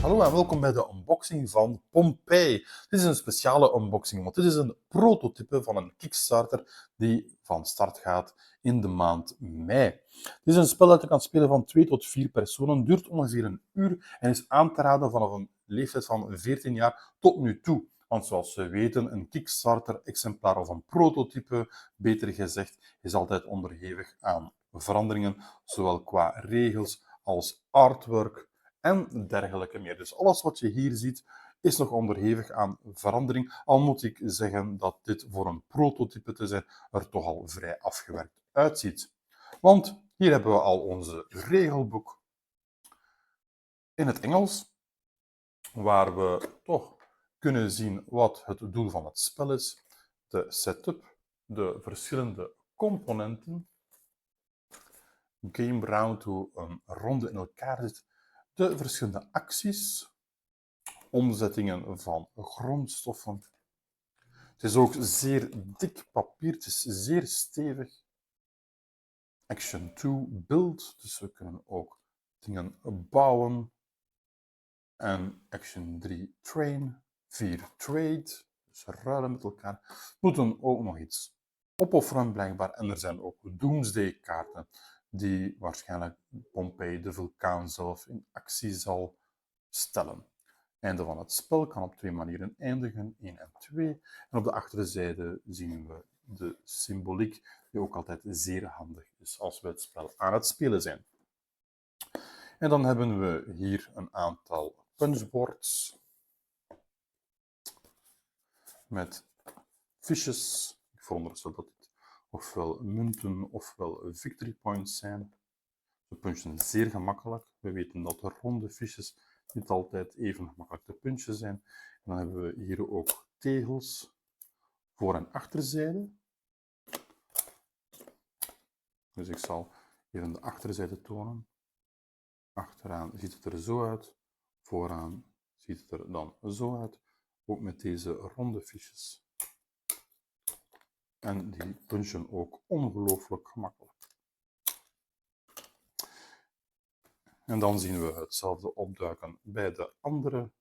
Hallo en welkom bij de unboxing van Pompeii. Dit is een speciale unboxing, want dit is een prototype van een Kickstarter die van start gaat in de maand mei. Dit is een spel dat je kan spelen van 2 tot 4 personen, duurt ongeveer een uur en is aan te raden vanaf een leeftijd van 14 jaar tot nu toe. Want zoals we weten, een Kickstarter-exemplaar of een prototype, beter gezegd, is altijd onderhevig aan veranderingen, zowel qua regels als artwork en dergelijke meer. Dus alles wat je hier ziet is nog onderhevig aan verandering, al moet ik zeggen dat dit voor een prototype te zijn er toch al vrij afgewerkt uitziet. Want hier hebben we al onze regelboek in het Engels, waar we toch kunnen zien wat het doel van het spel is, de setup, de verschillende componenten, game round, hoe een ronde in elkaar zit, de verschillende acties, omzettingen van grondstoffen. Het is ook zeer dik papier, het is zeer stevig. Action 2 build, dus we kunnen ook dingen bouwen. En Action 3 train, 4 trade, dus ruilen met elkaar. We moeten ook nog iets opofferen blijkbaar. En er zijn ook Doomsday kaarten die waarschijnlijk Pompeii, de vulkaan zelf, in actie zal stellen. Einde van het spel kan op 2 manieren eindigen, 1 en 2. En op de achterzijde zien we de symboliek, die ook altijd zeer handig is als we het spel aan het spelen zijn. En dan hebben we hier een aantal punchboards met fiches. Ik veronderstel dat dit ofwel munten ofwel victory points zijn. We punchen zeer gemakkelijk. We weten dat de ronde fiches niet altijd even gemakkelijk te punchen zijn. En dan hebben we hier ook tegels, voor- en achterzijde. Dus ik zal even de achterzijde tonen. Achteraan ziet het er zo uit. Vooraan ziet het er dan zo uit. Ook met deze ronde fiches. En die punchen ook ongelooflijk gemakkelijk. En dan zien we hetzelfde opduiken bij de andere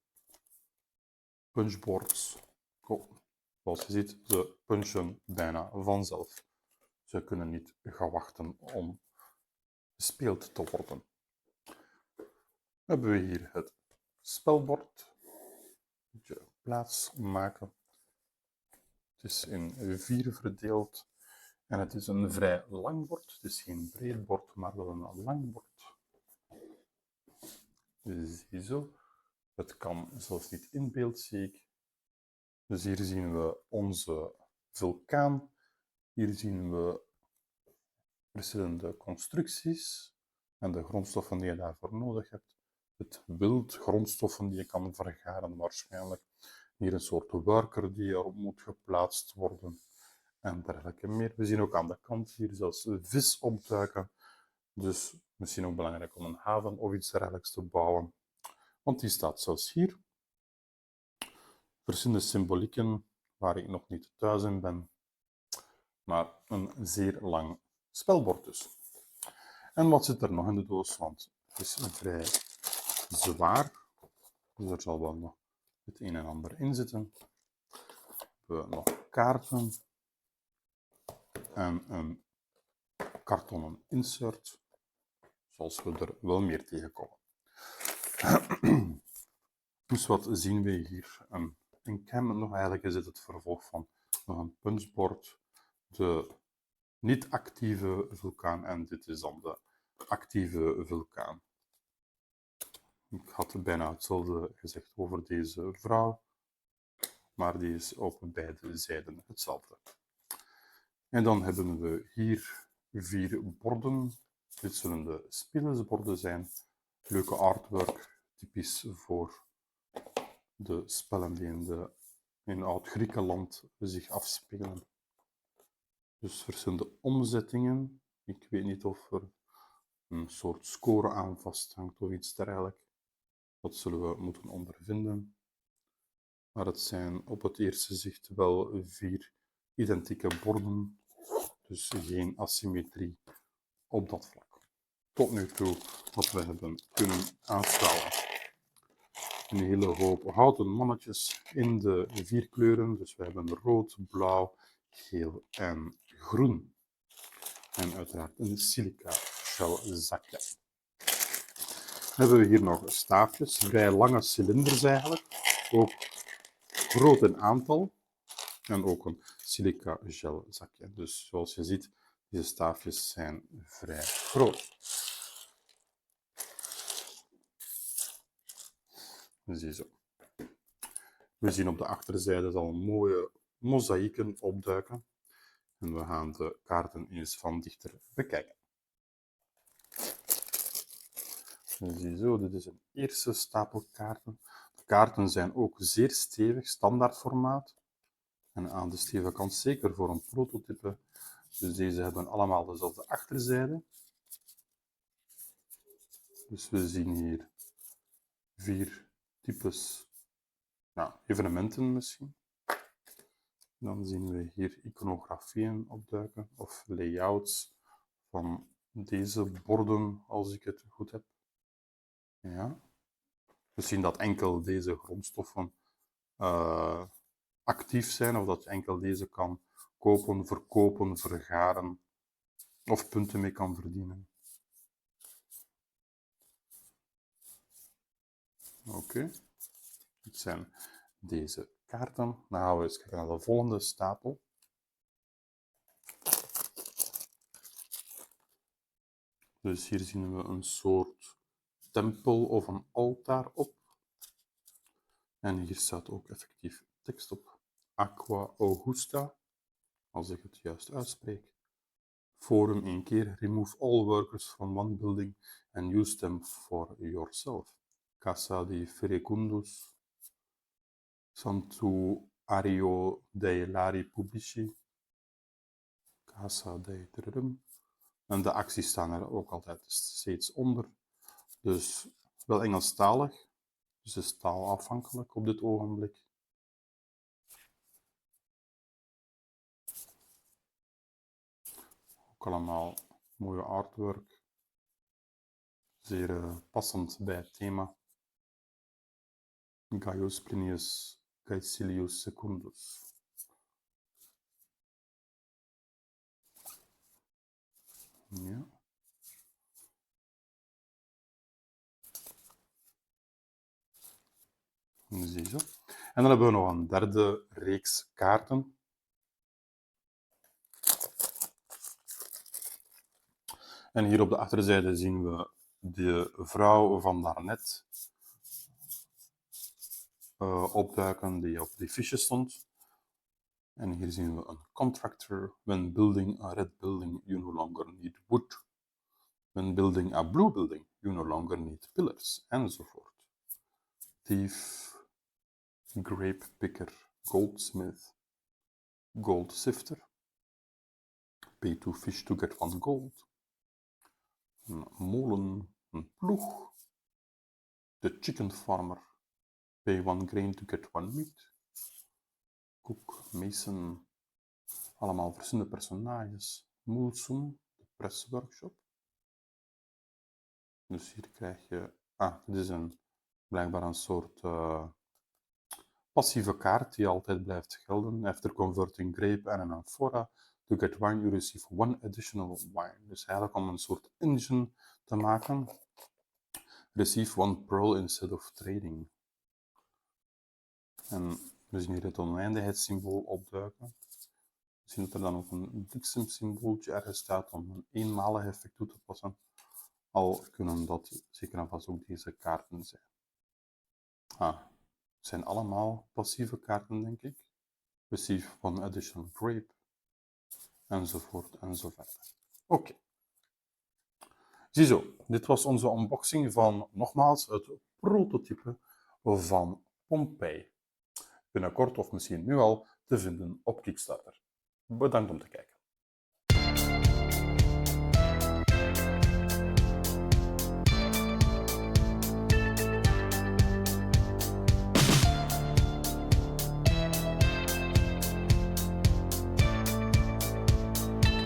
punchboards. Zoals je ziet, ze punchen bijna vanzelf. Ze kunnen niet gaan wachten om gespeeld te worden. Dan hebben we hier het spelbord. Moet je plaats maken. Het is in 4 verdeeld. En het is een vrij lang bord. Het is geen breed bord, maar wel een lang bord. Ziezo. Het kan zelfs niet in beeld, zie ik. Dus hier zien we onze vulkaan. Hier zien we verschillende constructies en de grondstoffen die je daarvoor nodig hebt. Het wild, grondstoffen die je kan vergaren waarschijnlijk. Hier een soort worker die erop moet geplaatst worden en dergelijke meer. We zien ook aan de kant hier zelfs vis opduiken. Dus misschien ook belangrijk om een haven of iets dergelijks te bouwen. Want die staat zelfs hier. Verschillende symbolieken waar ik nog niet thuis in ben. Maar een zeer lang spelbord dus. En wat zit er nog in de doos? Want het is vrij zwaar. Dus er zal wel nog het een en ander in zitten. We hebben nog kaarten. En een kartonnen insert. Zoals we er wel meer tegenkomen. Dus wat zien we hier? Een cam nog, eigenlijk is het vervolg van nog een punchboard. De niet-actieve vulkaan en dit is dan de actieve vulkaan. Ik had bijna hetzelfde gezegd over deze vrouw, maar die is op beide zijden hetzelfde. En dan hebben we hier 4 borden. Dit zullen de spelersborden zijn. Leuke artwork, typisch voor de spellen die in Oud-Griekenland zich afspelen. Dus verschillende omzettingen. Ik weet niet of er een soort score aan vasthangt of iets dergelijks. Dat zullen we moeten ondervinden. Maar het zijn op het eerste zicht wel 4 identieke borden. Dus geen asymmetrie op dat vlak. Tot nu toe wat we hebben kunnen aanschouwen. een hele hoop houten mannetjes in de 4 kleuren. Dus we hebben rood, blauw, geel en groen. En uiteraard een silica gelzakje. Dan hebben we hier nog staafjes, vrij lange cilinders eigenlijk. Ook groot in aantal. En ook een silica gelzakje. Dus zoals je ziet, deze staafjes zijn vrij groot. Ziezo. We zien op de achterzijde al mooie mozaïeken opduiken. En we gaan de kaarten eens van dichter bekijken. Ziezo, dit is een eerste stapel kaarten. De kaarten zijn ook zeer stevig, standaardformaat. En aan de stevige kant zeker voor een prototype. Dus deze hebben allemaal dezelfde achterzijde. Dus we zien hier 4 types evenementen misschien. Dan zien we hier iconografieën opduiken of layouts van deze borden, als ik het goed heb. Ja. We zien dat enkel deze grondstoffen actief zijn, of dat je enkel deze kan kopen, verkopen, vergaren of punten mee kan verdienen. Oké. Dit zijn deze kaarten. Dan gaan we eens kijken naar de volgende stapel. Dus hier zien we een soort tempel of een altaar op. En hier staat ook effectief tekst op. Aqua Augusta, als ik het juist uitspreek. Forum 1 keer. Remove all workers from one building and use them for yourself. Casa di Ferecundus. Santuario dei Lari Pubblici. Casa dei Trum. En de acties staan er ook altijd steeds onder. Dus wel Engelstalig. Dus het is taalafhankelijk op dit ogenblik. Ook allemaal mooie artwork. Zeer passend bij het thema. Gaius Plinius Caecilius Secundus. Ja. Ziezo. En dan hebben we nog een derde reeks kaarten. En hier op de achterzijde zien we de vrouw van daarnet opduiken die op die fiche stond. En hier zien we een contractor. When building a red building, you no longer need wood. When building a blue building, you no longer need pillars, enzovoort. Thief, grape picker, goldsmith, gold sifter, pay 2 fish to get 1 gold, een molen, een ploeg, the chicken farmer, pay 1 grain to get 1 meat, cook, mason, allemaal verschillende personages, Mulsum, de pressworkshop. Dus hier krijg je, dit is blijkbaar een soort passieve kaart die altijd blijft gelden. After converting grape and an amphora to get wine, you receive 1 additional wine. Dus eigenlijk om een soort engine te maken. Receive 1 pearl instead of trading. En we zien hier het oneindigheidssymbool opduiken. We zien dat er dan ook een bliksemsymbooltje ergens staat om een eenmalig effect toe te passen. Al kunnen dat zeker en vast ook deze kaarten zijn. Het zijn allemaal passieve kaarten, denk ik. Receive 1 additional grape. Enzovoort enzovoort. Oké. Ziezo, dit was onze unboxing van, nogmaals, het prototype van Pompeii. Binnenkort of misschien nu al te vinden op Kickstarter. Bedankt om te kijken.